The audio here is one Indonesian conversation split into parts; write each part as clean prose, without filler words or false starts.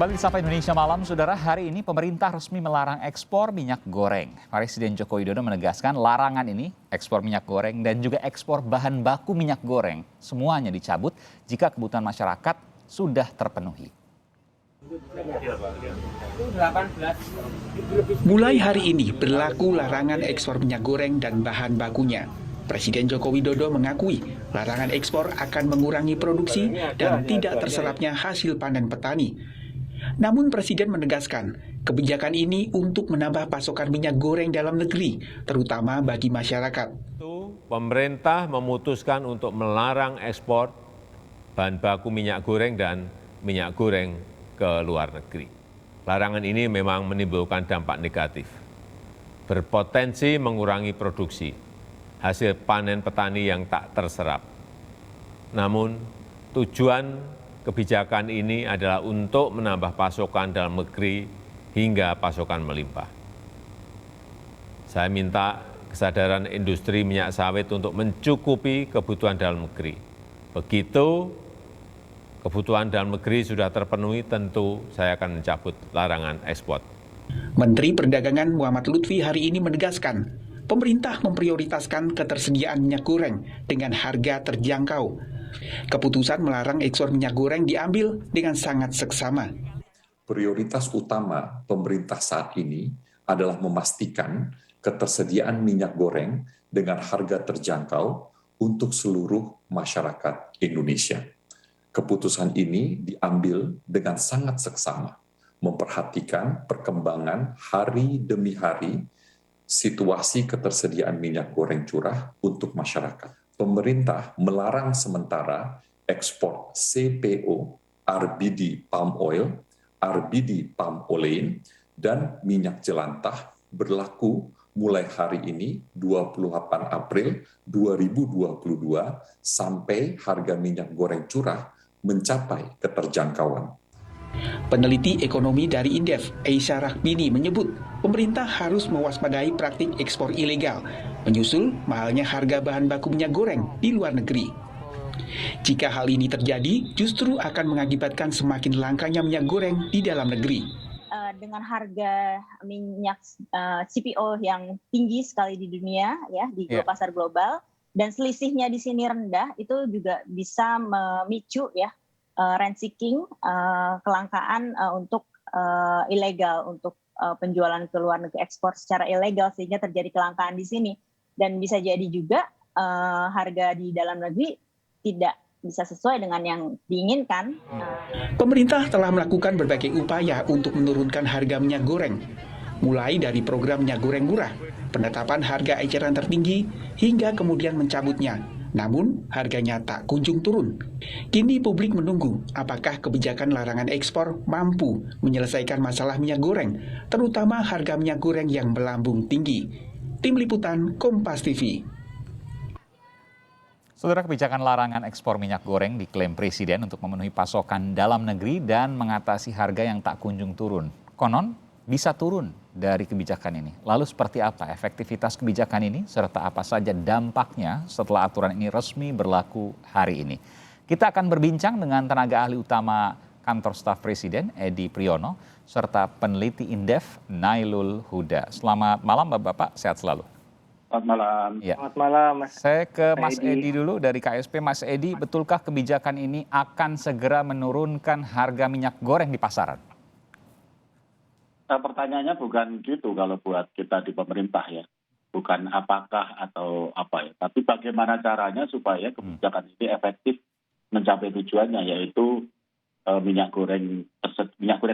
Kembali di Sapa Indonesia Malam, Saudara. Hari ini pemerintah resmi melarang ekspor minyak goreng. Presiden Joko Widodo menegaskan larangan ini, ekspor minyak goreng dan juga ekspor bahan baku minyak goreng, semuanya dicabut jika kebutuhan masyarakat sudah terpenuhi. Mulai hari ini berlaku larangan ekspor minyak goreng dan bahan bakunya. Presiden Joko Widodo mengakui larangan ekspor akan mengurangi produksi dan tidak terserapnya hasil panen petani. Namun Presiden menegaskan, kebijakan ini untuk menambah pasokan minyak goreng dalam negeri, terutama bagi masyarakat. Pemerintah memutuskan untuk melarang ekspor bahan baku minyak goreng dan minyak goreng ke luar negeri. Larangan ini memang menimbulkan dampak negatif, berpotensi mengurangi produksi, hasil panen petani yang tak terserap. Namun, tujuan kebijakan ini adalah untuk menambah pasokan dalam negeri hingga pasokan melimpah. Saya minta kesadaran industri minyak sawit untuk mencukupi kebutuhan dalam negeri. Begitu kebutuhan dalam negeri sudah terpenuhi, tentu saya akan mencabut larangan ekspor. Menteri Perdagangan Muhammad Lutfi hari ini menegaskan, pemerintah memprioritaskan ketersediaan minyak goreng dengan harga terjangkau. Keputusan melarang ekspor minyak goreng diambil dengan sangat seksama. Prioritas utama pemerintah saat ini adalah memastikan ketersediaan minyak goreng dengan harga terjangkau untuk seluruh masyarakat Indonesia. Keputusan ini diambil dengan sangat seksama, memperhatikan perkembangan hari demi hari situasi ketersediaan minyak goreng curah untuk masyarakat. Pemerintah melarang sementara ekspor CPO, RBD palm oil, RBD palm olein, dan minyak jelantah berlaku mulai hari ini 28 April 2022 sampai harga minyak goreng curah mencapai keterjangkauan. Peneliti ekonomi dari Indef, Aisyah Rahbini menyebut pemerintah harus mewaspadai praktik ekspor ilegal, menyusul mahalnya harga bahan baku minyak goreng di luar negeri. Jika hal ini terjadi, justru akan mengakibatkan semakin langkanya minyak goreng di dalam negeri. Dengan harga minyak CPO yang tinggi sekali di dunia, ya di pasar global, dan selisihnya di sini rendah, itu juga bisa memicu ya rent seeking, kelangkaan untuk ilegal, untuk penjualan ke luar negeri, ekspor secara ilegal, sehingga terjadi kelangkaan di sini. Dan bisa jadi juga harga di dalam negeri tidak bisa sesuai dengan yang diinginkan. Pemerintah telah melakukan berbagai upaya untuk menurunkan harga minyak goreng, mulai dari program minyak goreng murah, penetapan harga eceran tertinggi, hingga kemudian mencabutnya. Namun, harganya tak kunjung turun. Kini publik menunggu apakah kebijakan larangan ekspor mampu menyelesaikan masalah minyak goreng, terutama harga minyak goreng yang melambung tinggi. Tim Liputan Kompas TV. Saudara, kebijakan larangan ekspor minyak goreng diklaim Presiden untuk memenuhi pasokan dalam negeri dan mengatasi harga yang tak kunjung turun. Konon bisa turun dari kebijakan ini. Lalu seperti apa efektivitas kebijakan ini serta apa saja dampaknya setelah aturan ini resmi berlaku hari ini? Kita akan berbincang dengan tenaga ahli utama Kantor Staf Presiden Edi Priyono serta peneliti Indef Nailul Huda. Selamat malam Bapak-bapak, sehat selalu. Selamat malam. Ya. Selamat malam, Mas. Saya ke Mas Edi dulu dari KSP. Mas Edi, betulkah kebijakan ini akan segera menurunkan harga minyak goreng di pasaran? Pertanyaannya bukan gitu kalau buat kita di pemerintah ya. Bukan apakah atau apa ya. Tapi bagaimana caranya supaya kebijakan ini efektif mencapai tujuannya, yaitu minyak goreng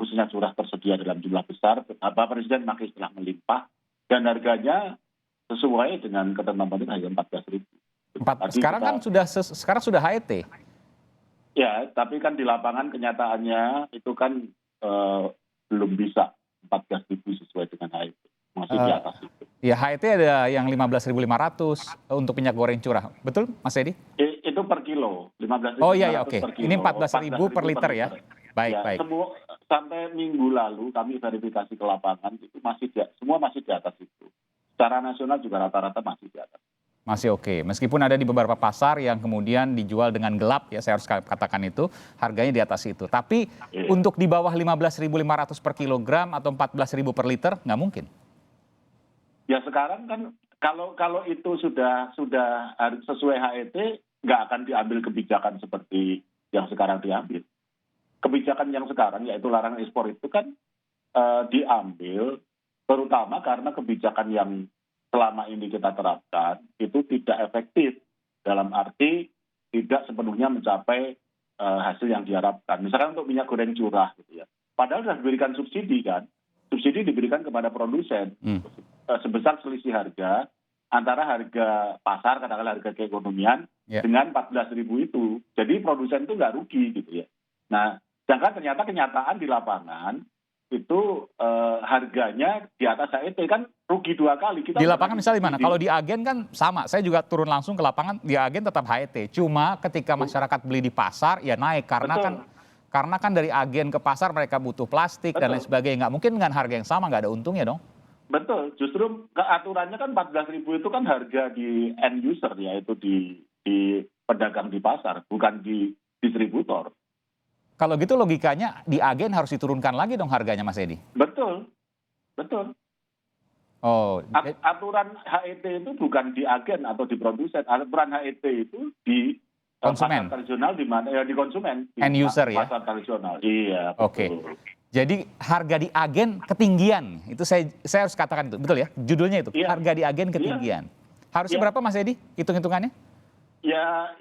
khususnya curah tersedia dalam jumlah besar. Presiden pakai istilah melimpah dan harganya sesuai dengan ketentuan pemerintah ya 14.000. Sekarang sudah HET. Ya, tapi kan di lapangan kenyataannya itu kan belum bisa 14.000 sesuai dengan HET. Masih di atas itu. Ya, HET ada yang 15.500 untuk minyak goreng curah. Betul, Mas Edi? Itu per kilo, 15.500 Oh iya, oke. per kilo. Ini 14.000 per liter ya. Baik, ya, baik. Sampai minggu lalu kami verifikasi ke lapangan itu semua masih di atas itu. Secara nasional juga rata-rata masih di atas. Masih oke, meskipun ada di beberapa pasar yang kemudian dijual dengan gelap ya, saya harus katakan itu, harganya di atas itu. Tapi untuk di bawah 15.500 per kilogram atau 14.000 per liter, nggak mungkin. Ya sekarang kan kalau itu sudah sesuai HET, nggak akan diambil kebijakan seperti yang sekarang diambil. Kebijakan yang sekarang yaitu larangan ekspor itu kan diambil terutama karena kebijakan yang selama ini kita terapkan itu tidak efektif dalam arti tidak sepenuhnya mencapai hasil yang diharapkan. Misalkan untuk minyak goreng curah gitu ya. Padahal sudah diberikan subsidi kan. Subsidi diberikan kepada produsen sebesar selisih harga antara harga pasar katakanlah harga keekonomian dengan 14.000 itu. Jadi produsen itu nggak rugi gitu ya. Nah, sedangkan ternyata kenyataan di lapangan itu harganya di atas HET kan rugi 2 kali. Kita di lapangan misalnya di mana? Kalau di agen kan sama, saya juga turun langsung ke lapangan, di agen tetap HET. Cuma ketika masyarakat beli di pasar ya naik karena kan dari agen ke pasar mereka butuh plastik dan lain sebagainya. Nggak mungkin dengan harga yang sama, nggak ada untungnya dong. Betul, justru aturannya kan 14.000 itu kan harga di end user ya, itu di pedagang di pasar, bukan di distributor. Kalau gitu logikanya di agen harus diturunkan lagi dong harganya, Mas Edi. Betul. Oh, aturan HET itu bukan di agen atau di produsen. Aturan HET itu di konsumen. pasar tradisional di mana ya di konsumen. Di end user ya. Pasar tradisional. Iya. Betul. Oke. Jadi harga di agen ketinggian. Itu saya harus katakan itu. Betul ya? Judulnya itu. Iya. Harga di agen ketinggian. Harusnya berapa Mas Edi? Hitung-hitungannya? Ya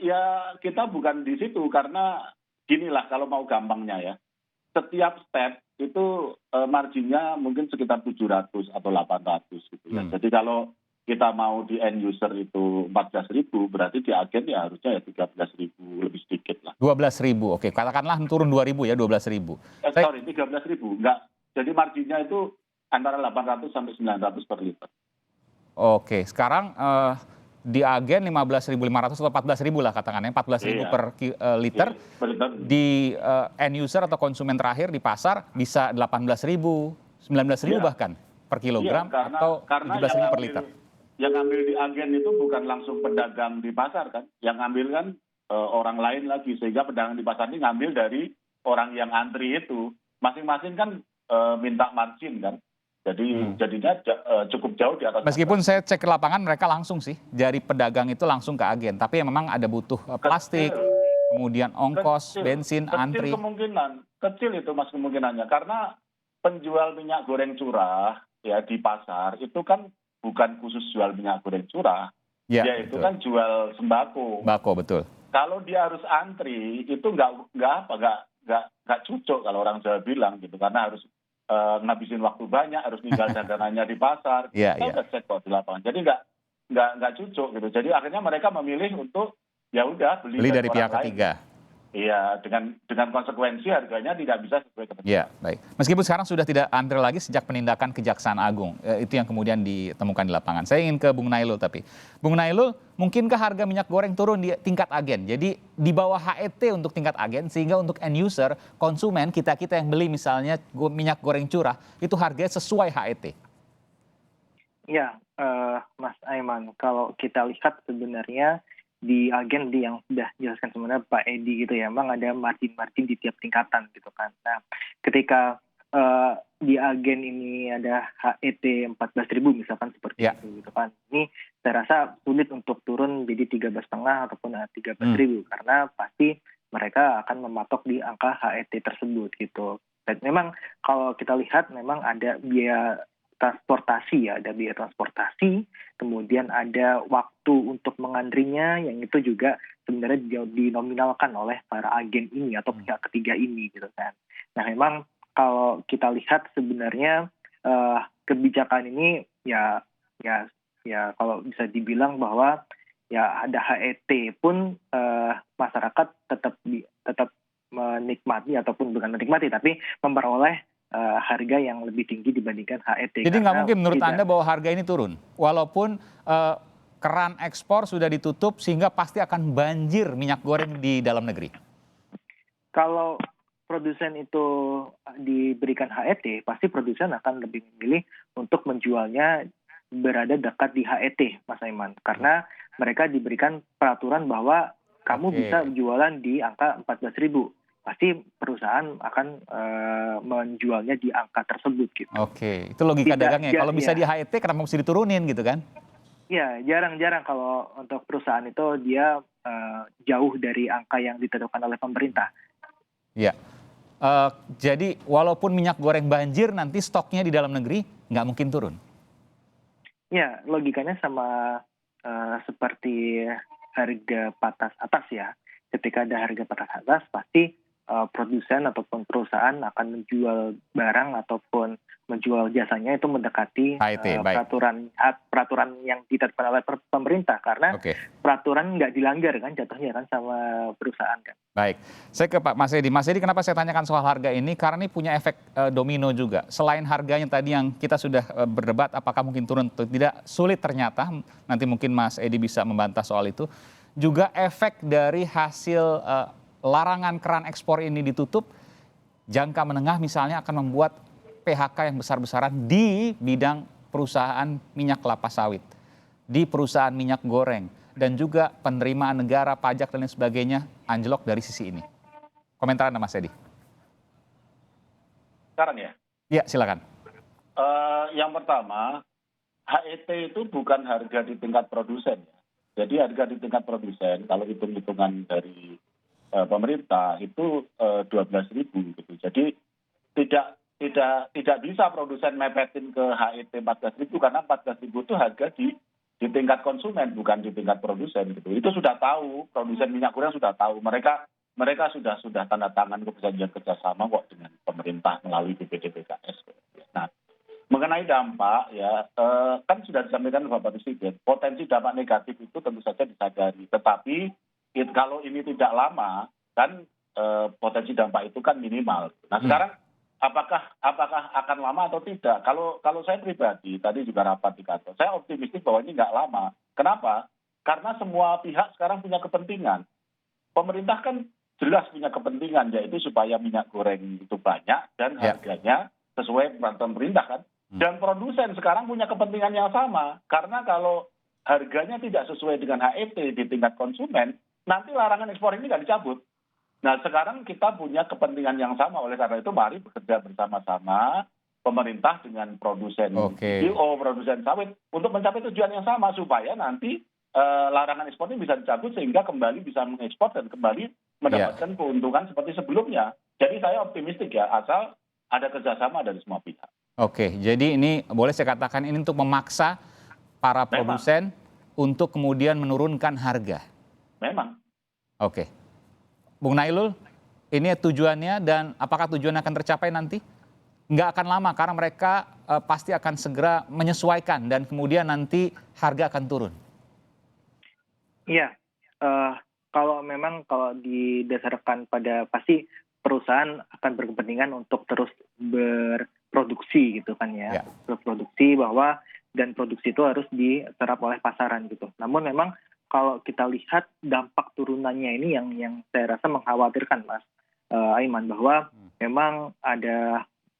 kita bukan di situ karena ginilah kalau mau gampangnya ya. Setiap step itu marginnya mungkin sekitar 700 atau 800 gitu ya. Jadi kalau kita mau di end user itu 14.000, berarti di agen ya harusnya ya 13.000 lebih sedikit lah. 12.000, oke. Katakanlah turun 2.000 ya, 12.000. Sorry, 13.000. Enggak. Jadi marginnya itu antara 800 sampai 900 per liter. Oke, sekarang di agen 15.500 atau 14.000 lah katakannya, 14.000 per liter. Di end user atau konsumen terakhir di pasar bisa 18.000, 19.000 bahkan per kilogram atau 17.000 per liter. Yang ambil di agen itu bukan langsung pedagang di pasar kan, yang ambil kan orang lain lagi, sehingga pedagang di pasar ini ngambil dari orang yang antri itu, masing-masing kan minta margin kan. Jadi jadinya cukup jauh di atas. Meskipun saya cek ke lapangan mereka langsung sih dari pedagang itu langsung ke agen, tapi memang ada butuh plastik, kemudian ongkos, bensin, antri. Kecil itu Mas kemungkinannya, karena penjual minyak goreng curah ya di pasar itu kan bukan khusus jual minyak goreng curah, dia itu kan jual sembako. Sembako, betul. Kalau dia harus antri itu nggak cocok kalau orang Jawa bilang gitu, karena harus ngabisin waktu banyak, harus tinggal dagangannya di pasar. Kita udah cek kok di lapangan. Jadi nggak cocok gitu. Jadi akhirnya mereka memilih untuk ya udah beli dari pihak ketiga. Iya, dengan konsekuensi harganya tidak bisa sesuai ketentuan. Iya, baik. Meskipun sekarang sudah tidak antri lagi sejak penindakan Kejaksaan Agung. Itu yang kemudian ditemukan di lapangan. Saya ingin ke Bung Nailul tapi. Bung Nailul, mungkinkah harga minyak goreng turun di tingkat agen? Jadi di bawah HET untuk tingkat agen, sehingga untuk end user, konsumen, kita-kita yang beli misalnya minyak goreng curah, itu harganya sesuai HET? Ya, Mas Aiman, kalau kita lihat sebenarnya di agen yang sudah jelaskan sebenarnya Pak Edi gitu ya, memang ada margin-margin di tiap tingkatan gitu kan. Nah, ketika di agen ini ada HET 14.000 misalkan seperti itu gitu kan. Ini saya rasa sulit untuk turun jadi 13,5 ataupun 13.000 karena pasti mereka akan mematok di angka HET tersebut gitu. Dan memang kalau kita lihat memang ada biaya transportasi ya, ada biaya transportasi, kemudian ada waktu untuk mengantrinya yang itu juga sebenarnya dinominalkan oleh para agen ini atau pihak ketiga ini gitu kan. Nah memang kalau kita lihat sebenarnya kebijakan ini ya kalau bisa dibilang bahwa ya ada HET pun masyarakat tetap menikmati ataupun bukan menikmati tapi memperoleh harga yang lebih tinggi dibandingkan HET. Jadi nggak mungkin menurut Anda bahwa harga ini turun? Walaupun keran ekspor sudah ditutup sehingga pasti akan banjir minyak goreng di dalam negeri? Kalau produsen itu diberikan HET, pasti produsen akan lebih memilih untuk menjualnya berada dekat di HET, Mas Aiman. Karena mereka diberikan peraturan bahwa kamu bisa jualan di angka 14.000. Pasti perusahaan akan menjualnya di angka tersebut gitu. Oke, itu logika dagangnya. Kalau bisa di HET kenapa mesti diturunin gitu kan? Iya, jarang-jarang kalau untuk perusahaan itu dia jauh dari angka yang ditentukan oleh pemerintah. Iya. Jadi walaupun minyak goreng banjir nanti stoknya di dalam negeri nggak mungkin turun? Ya, logikanya sama seperti harga batas atas ya. Ketika ada harga batas atas pasti produsen ataupun perusahaan akan menjual barang ataupun menjual jasanya itu mendekati peraturan yang ditetapkan oleh pemerintah, karena peraturan nggak dilanggar kan jatuhnya kan sama perusahaan kan. Baik, saya ke Pak Mas Edi. Mas Edi, kenapa saya tanyakan soal harga ini? Karena ini punya efek domino juga. Selain harganya tadi yang kita sudah berdebat apakah mungkin turun atau tidak, sulit ternyata. Nanti mungkin Mas Edi bisa membantah soal itu. Juga efek dari hasil larangan keran ekspor ini ditutup, jangka menengah misalnya akan membuat PHK yang besar-besaran di bidang perusahaan minyak kelapa sawit, di perusahaan minyak goreng, dan juga penerimaan negara, pajak dan lain sebagainya anjlok dari sisi ini. Komentar Anda Mas Edi. Sekarang ya? Iya, silakan. Yang pertama, HET itu bukan harga di tingkat produsen. Jadi harga di tingkat produsen, kalau hitung-hitungan dari pemerintah itu 12.000 gitu. Jadi tidak bisa produsen mepetin ke HET 14.000 karena 14.000 itu harga di tingkat konsumen bukan di tingkat produsen gitu. Itu sudah tahu, produsen minyak goreng sudah tahu. Mereka sudah tanda tangan perjanjian kerjasama kok dengan pemerintah melalui BPDPKS. Nah, mengenai dampak ya kan sudah disampaikan Bapak Presiden, potensi dampak negatif itu tentu saja disadari. Tetapi kalau ini tidak lama kan potensi dampak itu kan minimal. Nah sekarang apakah akan lama atau tidak? Kalau saya pribadi tadi juga rapat di kantor, saya optimistis bahwa ini nggak lama. Kenapa? Karena semua pihak sekarang punya kepentingan. Pemerintah kan jelas punya kepentingan yaitu supaya minyak goreng itu banyak dan harganya sesuai peraturan pemerintah kan. Dan produsen sekarang punya kepentingan yang sama karena kalau harganya tidak sesuai dengan HET di tingkat konsumen, nanti larangan ekspor ini nggak dicabut. Nah sekarang kita punya kepentingan yang sama, oleh karena itu mari bekerja bersama-sama pemerintah dengan produsen CPO, produsen sawit untuk mencapai tujuan yang sama supaya nanti larangan ekspor ini bisa dicabut sehingga kembali bisa mengekspor dan kembali mendapatkan keuntungan seperti sebelumnya. Jadi saya optimistik ya, asal ada kerjasama dari semua pihak. Oke, jadi ini boleh saya katakan ini untuk memaksa para produsen untuk kemudian menurunkan harga. Memang. Oke. Bung Nailul, ini tujuannya dan apakah tujuannya akan tercapai nanti? Nggak akan lama karena mereka pasti akan segera menyesuaikan dan kemudian nanti harga akan turun. Iya, kalau didasarkan pada pasti perusahaan akan berkepentingan untuk terus berproduksi gitu kan ya. Berproduksi dan produksi itu harus diserap oleh pasaran gitu. Namun memang kalau kita lihat dampak turunannya ini yang saya rasa mengkhawatirkan Mas Aiman, bahwa memang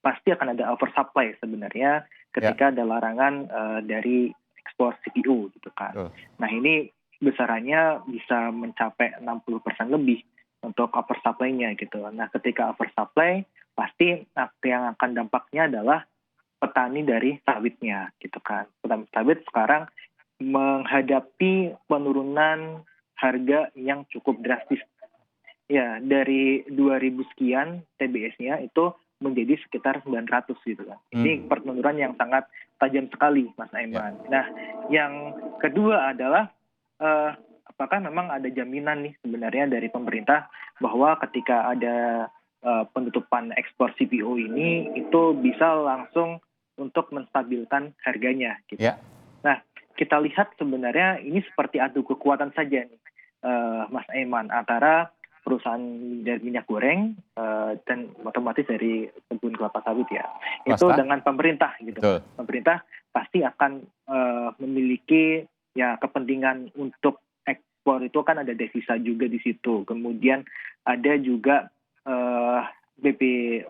pasti akan ada oversupply sebenarnya ketika ada larangan dari ekspor CPO gitu kan. Nah ini besarannya bisa mencapai 60% lebih untuk oversupply-nya gitu. Nah ketika oversupply pasti yang akan dampaknya adalah petani dari sawitnya gitu kan. Petani sawit sekarang menghadapi penurunan harga yang cukup drastis. Ya, dari 2.000 sekian TBS-nya itu menjadi sekitar 900 gitu kan. Ini penurunan yang sangat tajam sekali, Mas Aiman. Nah, yang kedua adalah apakah memang ada jaminan nih sebenarnya dari pemerintah bahwa ketika ada penutupan ekspor CPO ini itu bisa langsung untuk menstabilkan harganya gitu. Nah, kita lihat sebenarnya ini seperti adu kekuatan saja nih, Mas Aiman, antara perusahaan dari minyak goreng dan otomatis dari kebun kelapa sawit ya. Itu dengan pemerintah gitu. Pemerintah pasti akan memiliki ya kepentingan untuk ekspor, itu kan ada devisa juga di situ. Kemudian ada juga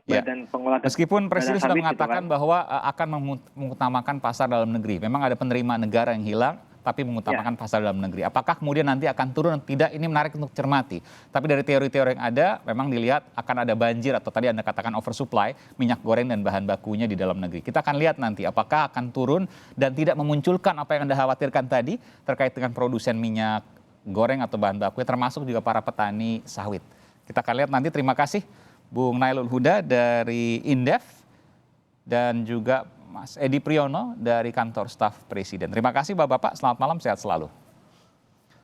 Badan Pengelola. Meskipun Presiden sudah mengatakan bahwa akan mengutamakan pasar dalam negeri. Memang ada penerimaan negara yang hilang, tapi mengutamakan pasar dalam negeri. Apakah kemudian nanti akan turun atau tidak, ini menarik untuk cermati. Tapi dari teori-teori yang ada, memang dilihat akan ada banjir atau tadi Anda katakan oversupply minyak goreng dan bahan bakunya di dalam negeri. Kita akan lihat nanti apakah akan turun dan tidak memunculkan apa yang Anda khawatirkan tadi terkait dengan produsen minyak goreng atau bahan baku, termasuk juga para petani sawit. Kita akan lihat nanti. Terima kasih Bung Nailul Huda dari Indef dan juga Mas Edi Priyono dari kantor staf Presiden. Terima kasih Bapak-Bapak, selamat malam, sehat selalu.